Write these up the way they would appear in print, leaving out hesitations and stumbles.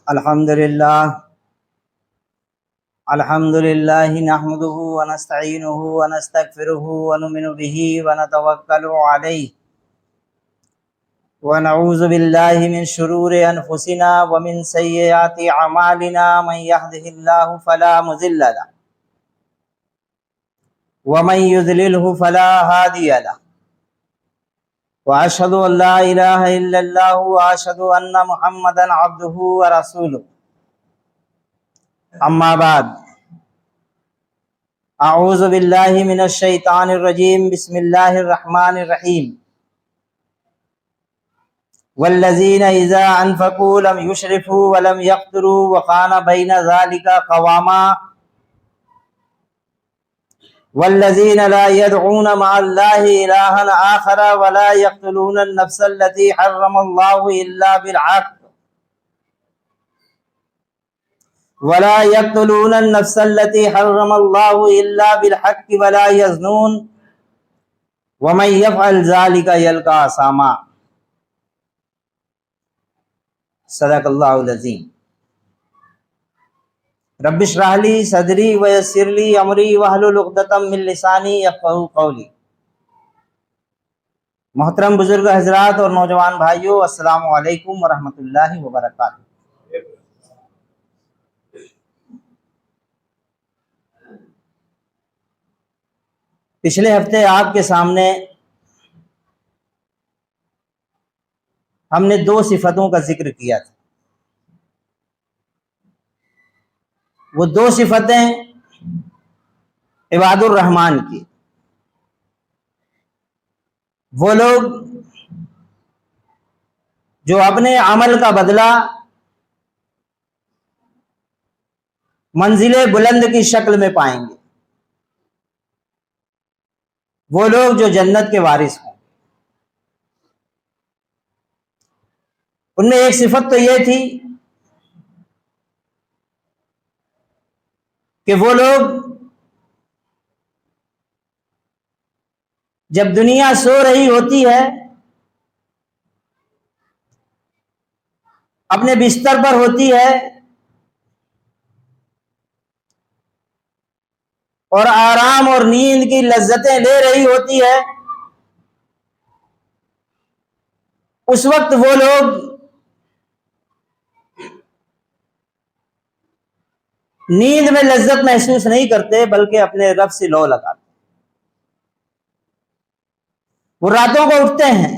अल्हम्दुलिल्लाह अल्हम्दुलिल्लाहि नहमदुहु व नस्तईनुहु व नस्तगफिरुहु व नुमिनु बिही व नतवक्कलु अलैहि व नऊज़ु बिल्लाहि मिन शुरूरि अनफुसिना व मिन सय्यिआति अमालिना मन यहदिहिल्लाहु फला मुज़िल्ल लहु व मन युज़लिलहु फला हादिय लहु व अशहदु अल्ला इलाहा इल्लल्लाहु व अशहदु अन्ना मुहम्मदन अब्दुहु व रसूलुहु। अम्मा बाद, अऊज़ु बिल्लाहि मिनश शैतानिर रजीम, बिस्मिल्लाहिर रहमानिर रहीम। वल्लज़ीना इज़ा अनफ़क़ू लम युशरिफ़ू व लम यक़्तुरू व काना बैना ज़ालिका क़वामा वल्लज़ीना ला यदऊना मअल्लाहि इलाहन आखर व ला यक़्तुलूना अन-नफ़्सल्लती हर्रमल्लाहु इल्ला बिल-हक़्क़ वला यक़्तुलूना अन-नफ़्सल्लती हर्रमल्लाहु इल्ला बिल-हक़्क़ि वला यज़्नून वमन यफ़अल ज़ालिका यल्क़ा असामा। सदक़ल्लाहुल अज़ीम। रब्बिश्रह ली सदरी व यस्सिर ली अमरी वहलुल उक़दतम मिन लिसानी यफ़क़हू क़ौली। मोहतरम बुजुर्ग हज़रात और नौजवान भाइयों, अस्सलामु अलैकुम व रहमतुल्लाहि व बरकातुहू। पिछले हफ्ते आपके सामने हमने दो सिफतों का जिक्र किया था। वो दो सिफतें इबादुर रहमान की। वो लोग जो अपने अमल का बदला मंजिले बुलंद की शक्ल में पाएंगे, वो लोग जो जन्नत के वारिस हों। उनमें एक सिफत तो ये थी कि वो लोग जब दुनिया सो रही होती है, अपने बिस्तर पर होती है और आराम और नींद की लज्जतें ले रही होती है, उस वक्त वो लोग नींद में लज्जत महसूस नहीं करते, बल्कि अपने रब से लौ लगाते। वो रातों को उठते हैं,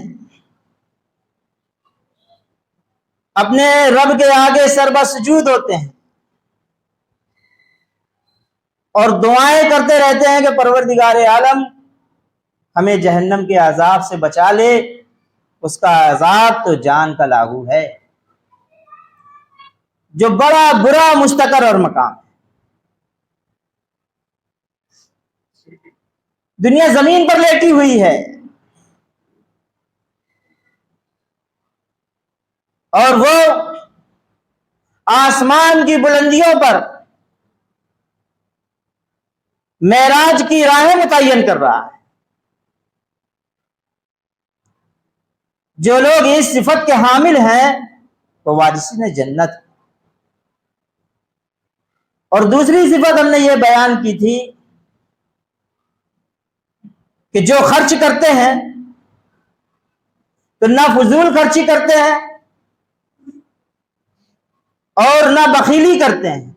अपने रब के आगे सरबसजूद होते हैं और दुआएं करते रहते हैं कि परवरदिगार आलम हमें जहन्नम के अजाब से बचा ले, उसका अजाब तो जान का लागू है, जो बड़ा बुरा मुस्तकर और मकाम। दुनिया जमीन पर लेटी हुई है और वो आसमान की बुलंदियों पर मेराज की राहें मुतय्यन कर रहा है। जो लोग इस सिफत के हामिल हैं वो वारिसीन जन्नत। और दूसरी सिफत हमने ये बयान की थी कि जो खर्च करते हैं तो ना फजूल खर्ची करते हैं और ना बखीली करते हैं,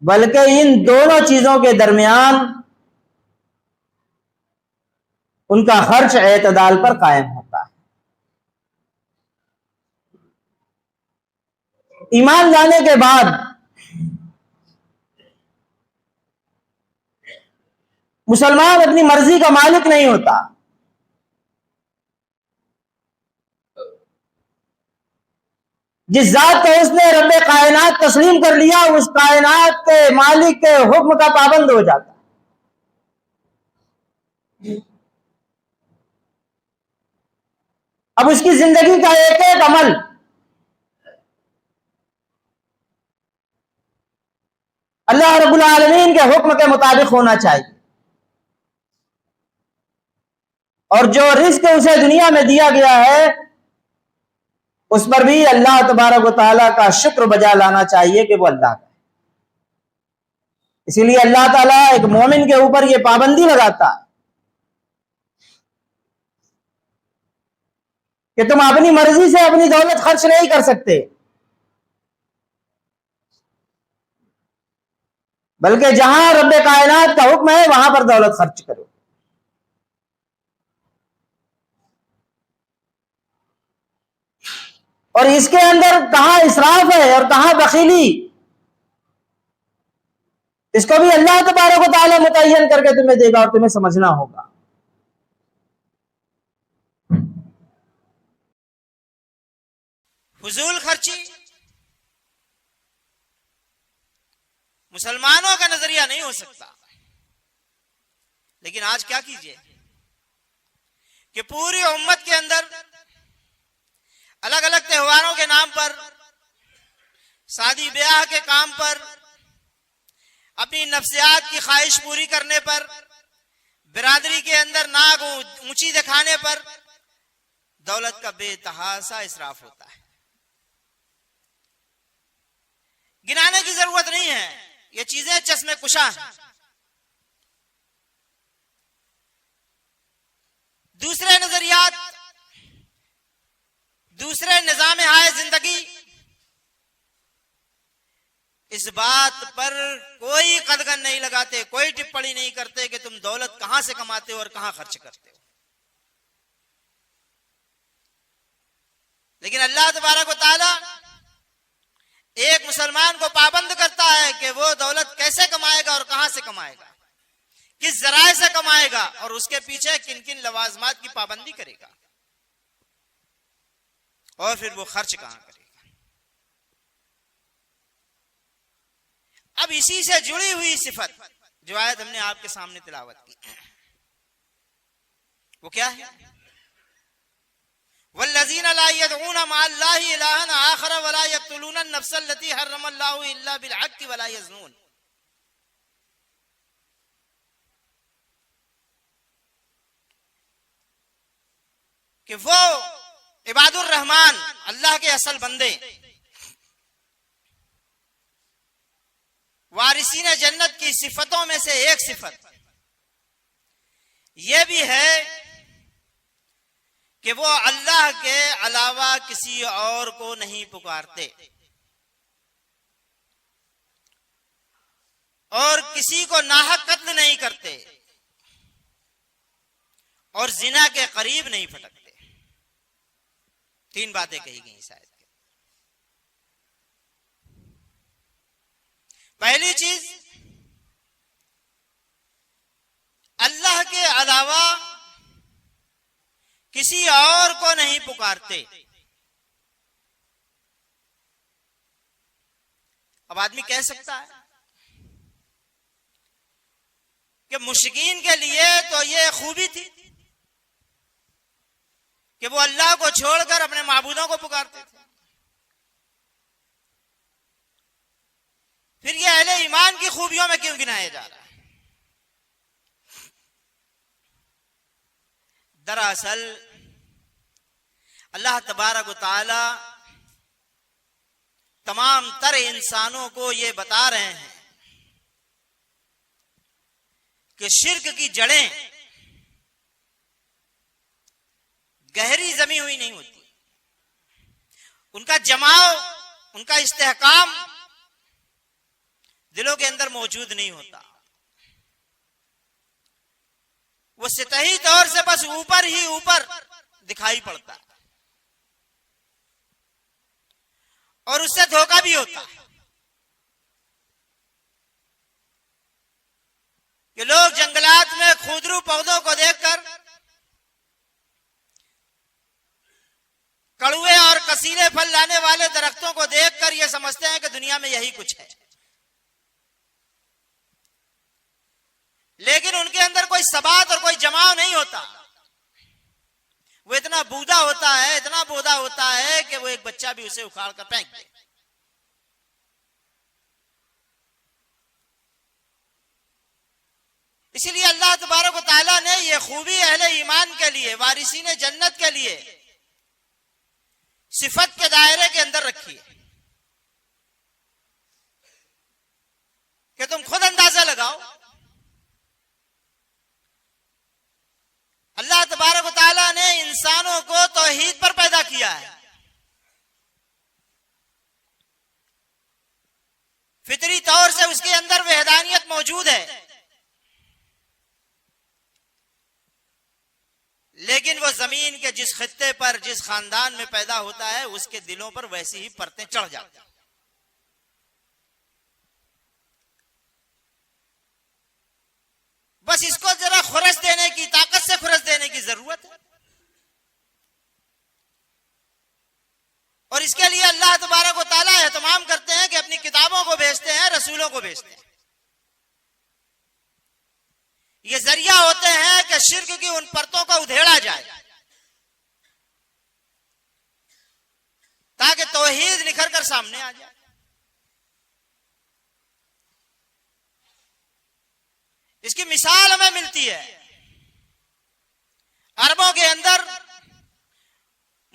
बल्कि इन दोनों चीजों के दरमियान उनका खर्च एतदाल पर कायम होता है। ईमान लाने के बाद मुसलमान अपनी मर्जी का मालिक नहीं होता। जिस जात को उसने रब्बे कायनात तस्लीम कर लिया, उस कायनात के मालिक के हुक्म का पाबंद हो जाता। अब उसकी जिंदगी का एक एक अमल अल्लाह रब्बुल आलमीन के हुक्म के मुताबिक होना चाहिए। और जो रिस्क उसे दुनिया में दिया गया है उस पर भी अल्लाह तबारक व तआला का शुक्र बजा लाना चाहिए कि वो अल्लाह का है। इसीलिए अल्लाह ताला एक मोमिन के ऊपर ये पाबंदी लगाता है कि तुम अपनी मर्जी से अपनी दौलत खर्च नहीं कर सकते, बल्कि जहां रब्बे कायनात का हुक्म है वहां पर दौलत खर्च करो। और इसके अंदर कहां इसराफ है और कहां बखीली, इसको भी अल्लाह तबारक व तआला मुतय्यन करके तुम्हें देगा और तुम्हें समझना होगा। फजूल खर्ची मुसलमानों का नजरिया नहीं हो सकता, लेकिन आज क्या कीजिए कि पूरी उम्मत के अंदर अलग अलग त्योहारों के नाम पर, शादी ब्याह के काम पर, अपनी नफ्सियात की ख्वाहिश पूरी करने पर, बिरादरी के अंदर नाक ऊंची दिखाने पर दौलत का बेतहासा इसराफ होता है। गिनाने की जरूरत नहीं है, ये चीजें चश्मे कुशा हैं। दूसरे नजरियात, दूसरे निजाम हाय जिंदगी इस बात पर कोई कदगन नहीं लगाते, कोई टिप्पणी नहीं करते कि तुम दौलत कहां से कमाते हो और कहां खर्च करते हो। लेकिन अल्लाह तबारक व तआला एक मुसलमान को पाबंद करता है कि वो दौलत कैसे कमाएगा और कहां से कमाएगा, किस जराए से कमाएगा और उसके पीछे किन किन लवाजमात की पाबंदी करेगा, और फिर वो खर्च कहां करेगा। अब इसी से जुड़ी हुई सिफत जो आयत हमने आपके सामने तिलावत की, वो क्या है? वल्लज़ीना ला यदऊना मअल्लाहि इलाहन आखर वला यक़्तुलूना अन-नफ्स अल्लती हर्रमल्लाहु इल्ला बिल हक़्क़ि वला यज़नून। कि वो इबादुर रहमान, अल्लाह के असल बंदे, वारिसीन जन्नत की सिफतों में से एक सिफत यह भी है कि वो अल्लाह के अलावा किसी और को नहीं पुकारते और किसी को नाहक कत्ल नहीं करते और जिना के करीब नहीं फटकते। तीन बातें कही गई शायद। पहली चीज, अल्लाह के अलावा किसी और को नहीं पुकारते। अब आदमी कह सकता है कि मुश्रिकीन के लिए तो ये खूबी थी कि वो अल्लाह को छोड़कर अपने माबूदों को पुकारते थे, फिर ये अहले ईमान की खूबियों में क्यों गिनाया जा रहा है? दरअसल अल्लाह तबारक व तआला तमाम तर इंसानों को ये बता रहे हैं कि शिर्क की जड़ें गहरी जमी हुई नहीं होती, उनका जमाव, उनका इस्तेहकाम दिलों के अंदर मौजूद नहीं होता। वो सतही तौर से बस ऊपर ही ऊपर दिखाई पड़ता है और उससे धोखा भी होता है कि लोग जंगलात में खुदरू पौधों को देखकर कड़वे और कसीले फल लाने वाले दरख्तों को देखकर ये समझते हैं कि दुनिया में यही कुछ है, लेकिन उनके अंदर कोई सबात और कोई जमाव नहीं होता। वो इतना बूदा होता है, इतना बोदा होता है कि वो एक बच्चा भी उसे उखाड़ कर फेंक दे। इसीलिए अल्लाह तबारक व तआला ने यह खूबी अहले ईमान के लिए, वारिसीन जन्नत के लिए सिफत के दायरे के अंदर रखिए कि तुम खुद अंदाजा लगाओ। अल्लाह तबारक व तआला ने इंसानों को तौहीद पर पैदा किया है। फितरी तौर से उसके अंदर वहदानियत मौजूद है, लेकिन वो जमीन के जिस खित्ते पर, जिस खानदान में पैदा होता है, उसके दिलों पर वैसी ही परतें चढ़ जाती हैं। बस इसको जरा खुरस देने की, ताकत से खुरस देने की जरूरत है। और इसके लिए अल्लाह तबारक व तआला एहतमाम करते हैं कि अपनी किताबों को भेजते हैं, रसूलों को भेजते हैं। ये जरिया होते हैं कि शिर्क की उन परतों को उधेड़ा जाए, ताकि तौहीद निखर कर सामने आ जाए। इसकी मिसाल हमें मिलती है। अरबों के अंदर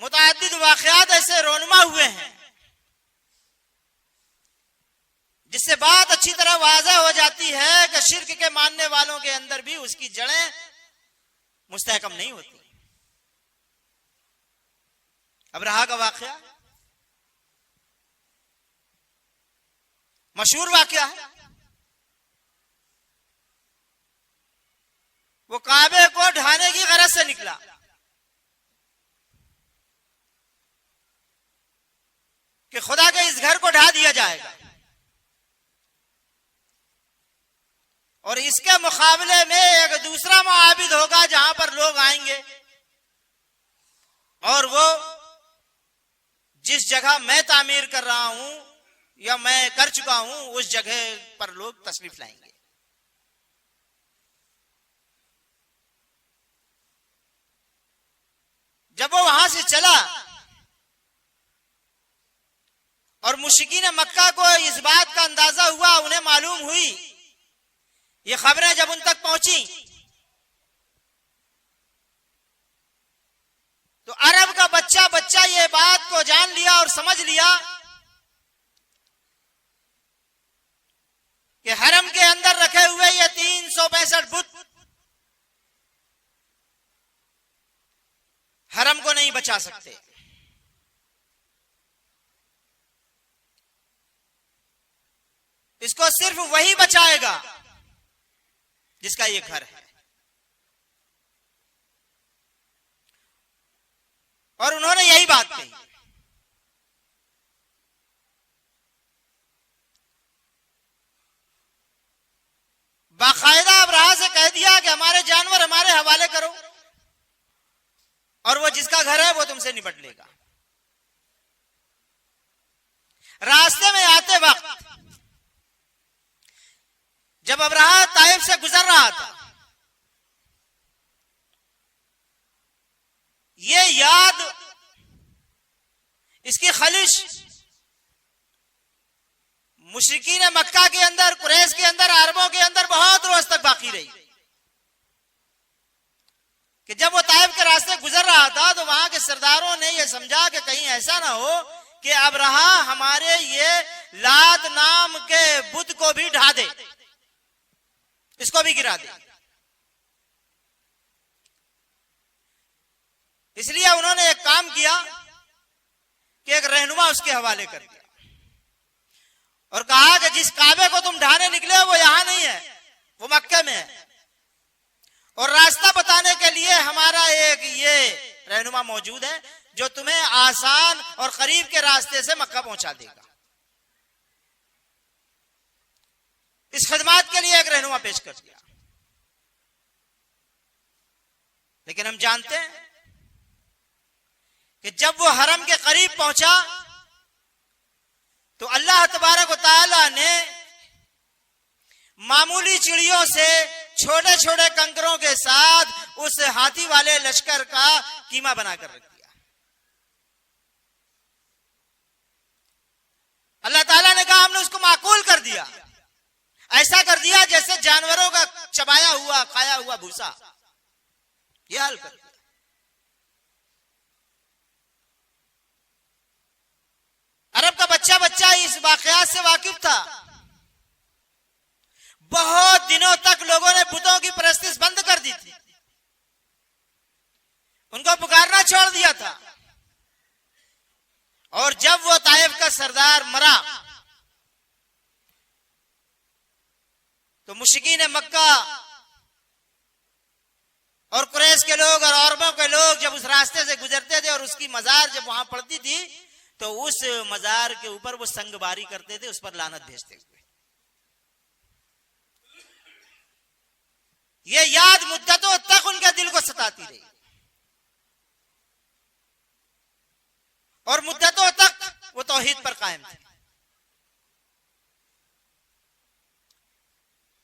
मुतअद्दिद वाक़यात ऐसे रोनुमा हुए हैं जिससे बात अच्छी तरह वाज़ह हो जाती है कि शिर्क के मानने वालों के अंदर भी उसकी जड़ें मुस्तहकम नहीं होती। अबरहा का वाक़या मशहूर वाक़या है। वो काबे को ढाने की गरज से निकला। कि खुदा के इस घर को ढा दिया जाएगा, और इसके मुकाबले में एक दूसरा मुआबिद होगा जहां पर लोग आएंगे, और वो जिस जगह मैं तामीर कर रहा हूं या मैं कर चुका हूं, उस जगह पर लोग तशरीफ लाएंगे। जब वो वहां से चला और मुश्रिकीन मक्का को इस बात का अंदाजा हुआ, उन्हें मालूम हुई, ये खबरें जब उन तक पहुंची, तो अरब का बच्चा बच्चा ये बात को जान लिया और समझ लिया कि हरम के अंदर रखे हुए ये 365 बुत हरम को नहीं बचा सकते। इसको सिर्फ वही बचाएगा जिसका ये घर है। और उन्होंने यही बात कही। बाकायदा अबरहा से कह दिया कि हमारे जानवर हमारे हवाले करो, और वो जिसका घर है वो तुमसे निपट लेगा। रास्ते में आते वक्त जब अबरहा ताइफ से गुजर रहा था, ये याद, इसकी खलिश मुशरिकीन मक्का के अंदर, कुरैश के अंदर, अरबों के अंदर बहुत रोज तक बाकी रही। कि जब वो ताइफ के रास्ते गुजर रहा था तो वहां के सरदारों ने यह समझा कि कहीं ऐसा ना हो कि अबरहा हमारे ये लात नाम के बुत को भी ढा दे, इसको भी गिरा दे। इसलिए उन्होंने एक काम किया कि एक रहनुमा उसके हवाले कर दिया और कहा कि जिस काबे को तुम ढाने निकले वो यहां नहीं है, वो मक्के में है, और रास्ता बताने के लिए हमारा एक ये रहनुमा मौजूद है जो तुम्हें आसान और करीब के रास्ते से मक्का पहुंचा देगा। इस खिदमत के लिए एक रहनुमा पेश कर दिया। लेकिन हम जानते हैं कि जब वो हरम के करीब पहुंचा तो अल्लाह तबारक व तआला ने मामूली चिड़ियों से छोटे छोटे कंकरों के साथ उस हाथी वाले लश्कर का कीमा बनाकर रख दिया। अल्लाह ताला ने कहा हमने उसको माकूल कर दिया, ऐसा कर दिया जैसे जानवरों का चबाया हुआ खाया हुआ भूसा, यह हाल कर दिया। इस वाकयात से वाकिफ था। बहुत दिनों तक लोगों ने बुतों की परस्तिश बंद कर दी थी, उनको पुकारना छोड़ दिया था। और जब वो ताइफ का सरदार मरा तो मुशरिकीन मक्का और कुरैश के लोग और अरबों के लोग जब उस रास्ते से गुजरते थे और उसकी मजार जब वहां पड़ती थी तो उस मजार के ऊपर वो संगबारी करते थे, उस पर लानत भेजते थे। ये याद मुद्दतों तक उनके दिल को सताती रही और मुद्दतों तक वो तौहीद पर कायम थे।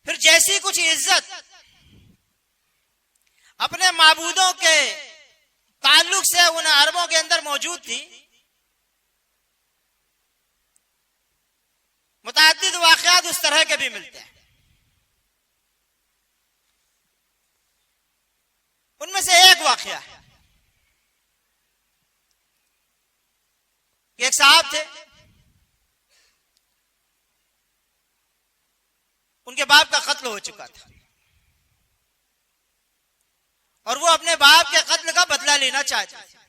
फिर जैसी कुछ इज्जत अपने माबूदों के ताल्लुक से उन अरबों के अंदर मौजूद थी, मुतअद्दिद वाक़यात उस तरह के भी मिलते हैं। उनमें से एक वाक़या है कि एक साहब थे, उनके बाप का कत्ल हो चुका था और वो अपने बाप के कत्ल का बदला लेना चाहते थे।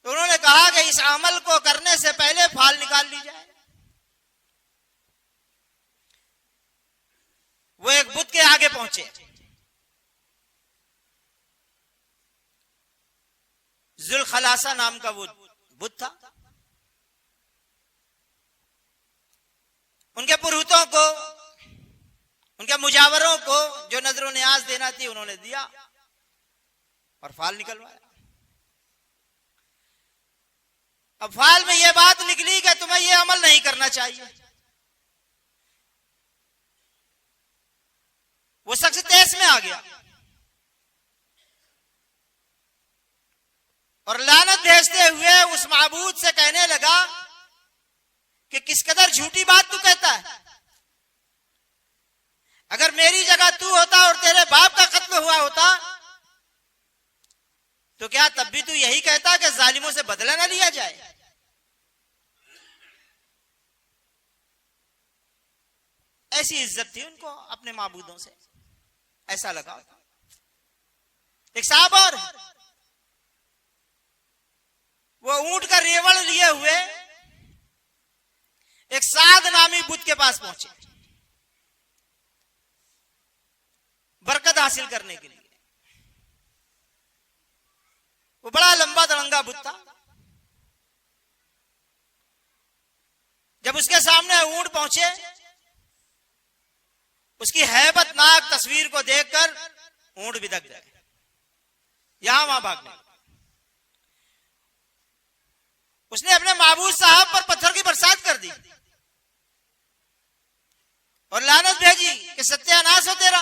तो उन्होंने कहा कि इस अमल को करने से पहले फाल निकाल ली जाए। वो एक बुत के आगे पहुंचे, जुल्खलासा नाम का वो बुत था। उनके पुरोहितों को, उनके मुजावरों को जो नजरों न्याज देना थी उन्होंने दिया और फाल निकलवाया। अब फाल में यह बात निकली कि तुम्हें यह अमल नहीं करना चाहिए। वो शख्स तेज में आ गया और लानत भेजते हुए उस माबूद से कहने लगा कि किस कदर झूठी बात तू कहता है। अगर मेरी जगह तू होता और तेरे बाप का कत्ल हुआ होता तो क्या तब भी तू यही कहता कि जालिमों से बदला ना लिया जाए। ऐसी इज्जत थी उनको अपने माबूदों से, ऐसा लगा। एक साहब और वो ऊंट का रेवड़ लिए हुए एक साध नामी बुत के पास पहुंचे बरकत हासिल करने के लिए। वो बड़ा लंबा दड़ंगा बुत था। जब उसके सामने ऊंट पहुंचे, उसकी हैबतनाक तस्वीर को देखकर ऊंट बिदक गए, यहां वहां भागने। उसने अपने माबूद साहब पर पत्थर की बरसात कर दी और लानत भेजी कि सत्यानाश हो तेरा,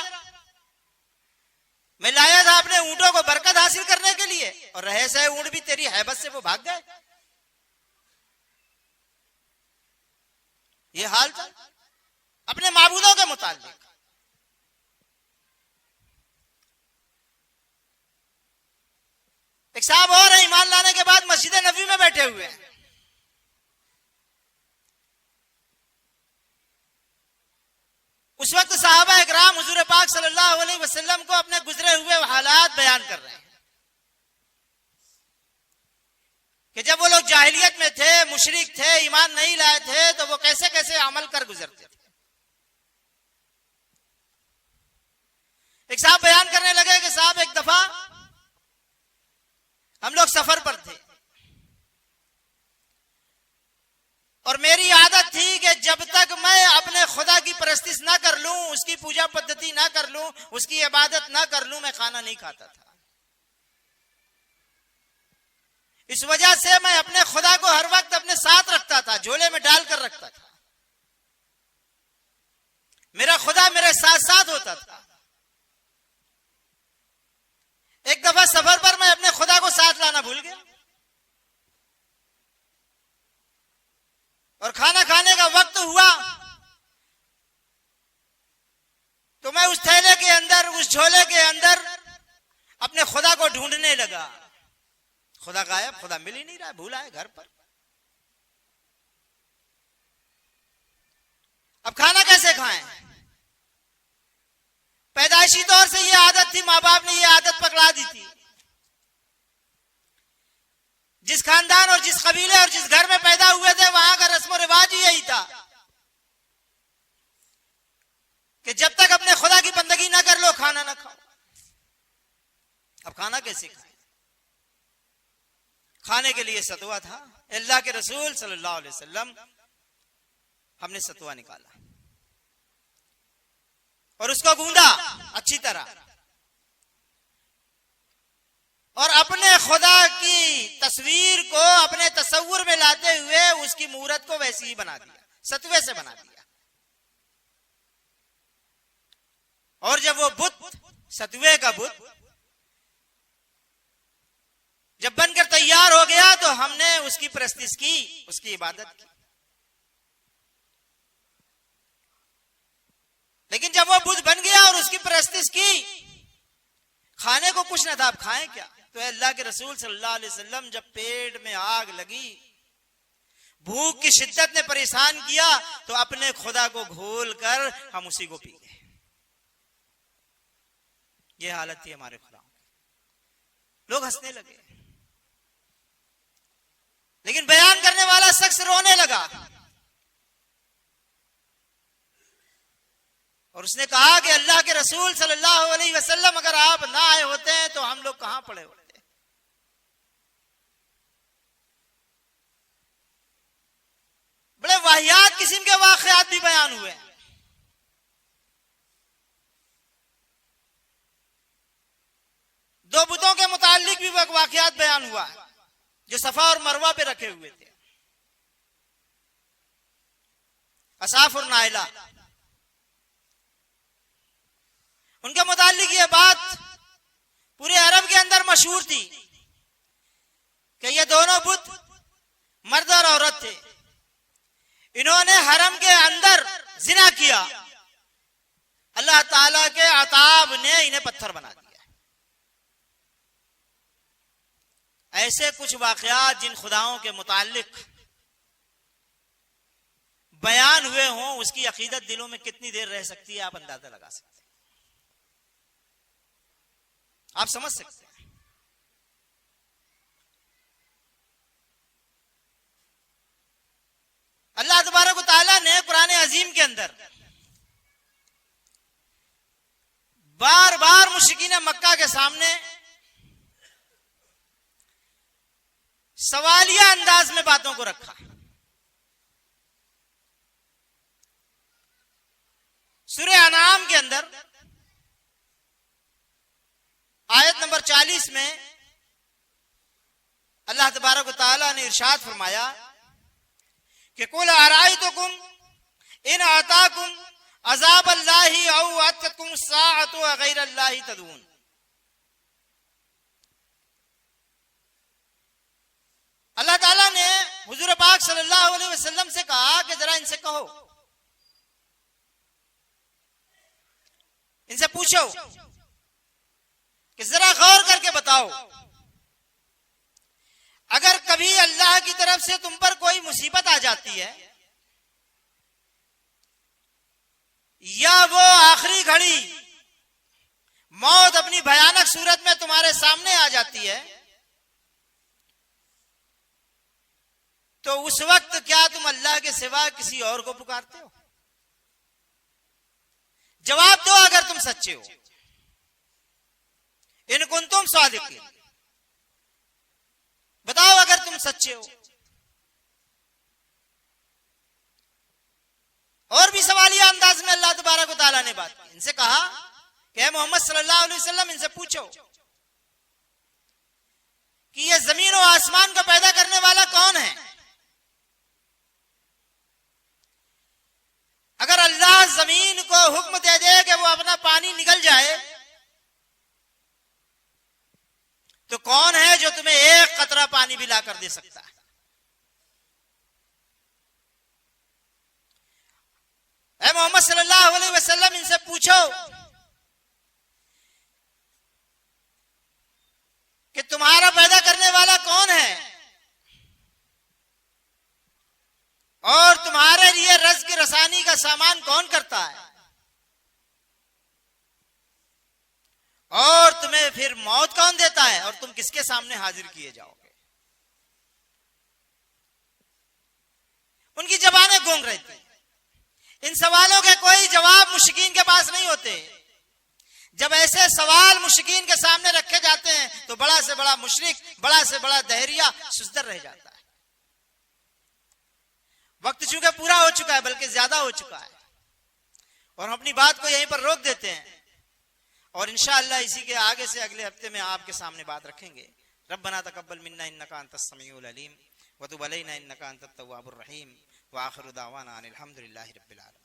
मैं लाया था अपने ऊंटों को बरकत हासिल करने के लिए और रहे सहे ऊंट भी तेरी हैबत से वो भाग गए। ये हाल था अपने माबूदों के मुताल्लिक। एक साहब और है, ईमान लाने के बाद मस्जिद नबी में बैठे हुए हैं। उस वक्त साहबा इकराम हुजूर पाक सल्लल्लाहु अलैहि वसल्लम को अपने गुजरे हुए हालात बयान कर रहे हैं कि जब वो लोग जाहिलियत में थे, मुशरिक थे, ईमान नहीं लाए थे, तो वो कैसे कैसे अमल कर गुजरते थे। एक साहब बयान करने लगे कि साहब एक दफा हम लोग सफर पर थे और मेरी आदत थी कि जब तक मैं अपने खुदा की परस्तिश ना कर लूं, उसकी पूजा पद्धति ना कर लूं, उसकी इबादत ना कर लूं, मैं खाना नहीं खाता था। इस वजह से मैं अपने खुदा को हर वक्त अपने साथ रखता था, झोले में डालकर रखता था। मेरा खुदा मेरे साथ साथ होता था। एक दफा सफर पर मैं अपने खुदा को साथ लाना भूल गया और खाना खाने का वक्त हुआ तो मैं उस थैले के अंदर, उस झोले के अंदर अपने खुदा को ढूंढने लगा। खुदा गायब, खुदा मिल ही नहीं रहा है, भूला है घर पर। अब खाना कैसे खाएं? पैदाइशी तौर से ये आदत थी, माँ बाप ने ये आदत पकड़ा दी थी। जिस खानदान और जिस कबीले और जिस घर में पैदा हुए थे, वहां का रस्म रिवाज ही यही था कि जब तक अपने खुदा की बंदगी ना कर लो, खाना ना खाओ। अब खाना कैसे खाएं? खाने के लिए सतुआ था। अल्लाह के रसूल सल्लल्लाहु अलैहि वसल्लम, हमने सतुआ निकाला और उसको गूंदा अच्छी तरह, और अपने खुदा की तस्वीर को अपने तस्वुर में लाते हुए उसकी मूरत को वैसी ही बना दिया, सतुए से बना दिया। और जब वो बुत, सतुए का बुत जब बनकर तैयार हो गया, तो हमने उसकी परस्तिश की, उसकी इबादत की। लेकिन जब वो बुत बन गया और उसकी परस्तिश की, खाने को कुछ न था, अब खाएं क्या? तो अल्लाह के रसूल सल्लल्लाहु अलैहि वसल्लम जब पेट में आग लगी, भूख की शिद्दत ने परेशान किया, तो अपने खुदा को घोल कर हम उसी को पी गए। ये हालत थी हमारे खुदा की। लोग हंसने लगे, लेकिन बयान करने वाला शख्स रोने लगा और उसने कहा कि अल्लाह के रसूल सल्लल्लाहु अलैहि वसल्लम, अगर आप ना आए होते तो हम लोग कहां पड़े होते। बड़े वाहियात किस्म के वाकयात भी बयान हुए। दो बुतों के मुताल्लिक भी वाकयात बयान हुआ है जो सफा और मरवा पे रखे हुए थे, असाफ और नाइला। उनके मुताल्लिक ये बात पूरे अरब के अंदर मशहूर थी कि ये दोनों बुत मर्द और औरत थे। इन्होंने हरम के अंदर जिना किया, अल्लाह ताला के अताब ने इन्हें पत्थर बना दिया। ऐसे कुछ वाकयात जिन खुदाओं के मुताल्लिक बयान हुए हों, उसकी अकीदत दिलों में कितनी देर रह सकती है, आप अंदाजा लगा सकते हैं, आप समझ सकते हैं। अल्लाह तबारक व तआला ने कुरान अजीम के अंदर बार बार मुश्रिकीन मक्का के सामने सवालिया अंदाज में बातों को रखा। सूरह अनाम के अंदर आयत नंबर 40 में अल्लाह तबारक व तआला ने इरशाद फरमाया कि कुल अरायतुकुम इन आताकुम अज़ाब अल्लाहि औ अतकुम साअतु गैर अल्लाहि तदून। अल्लाह ताला ने हुजूर पाक सल्लल्लाहु अलैहि वसल्लम से कहा कि जरा इनसे कहो, इनसे पूछो कि जरा गौर करके बताओ, अगर कभी अल्लाह की तरफ से तुम पर कोई मुसीबत आ जाती है या वो आखिरी घड़ी मौत अपनी भयानक सूरत में तुम्हारे सामने आ जाती है, तो उस वक्त क्या तुम अल्लाह के सिवा किसी और को पुकारते हो? जवाब दो अगर तुम सच्चे हो। इन कुंतुम सादिकीन, बताओ अगर तुम सच्चे हो। और भी सवालिया अंदाज में अल्लाह तबारक व तआला ने बात की। इनसे कहा कि मोहम्मद सल्लल्लाहु अलैहि वसल्लम, इनसे पूछो कि ये जमीन और आसमान को पैदा करने वाला कौन है? अगर अल्लाह जमीन को हुक्म दे दे कि वो अपना पानी निकल जाए, तो कौन है जो तुम्हें एक कतरा पानी भी लाकर दे सकता है? ऐ मोहम्मद सल्लल्लाहु अलैहि वसल्लम, इनसे पूछो कि तुम्हारा पैदा करने वाला कौन सामान कौन करता है, और तुम्हें फिर मौत कौन देता है, और तुम किसके सामने हाजिर किए जाओगे। उनकी जबानें गूंग रही थी। इन सवालों के कोई जवाब मुश्रिकीन के पास नहीं होते। जब ऐसे सवाल मुश्रिकीन के सामने रखे जाते हैं तो बड़ा से बड़ा मुशरिक, बड़ा से बड़ा दहरिया सुस्तर रह जाता है। वक्त चूंकि पूरा हो चुका है, बल्कि ज्यादा हो चुका है, और हम अपनी बात को यहीं पर रोक देते हैं, और इंशाअल्लाह इसी के आगे से अगले हफ्ते में आपके सामने बात रखेंगे। रब्बना तकब्बल मिन्ना इन्नका अंतस समीउल अलीम व तुब अलैना इन्नका अंतत तव्वाबुर रहीम व आखिरु दावाना अनिल हम्दुलिल्लाहि रब्बिल आलमीन।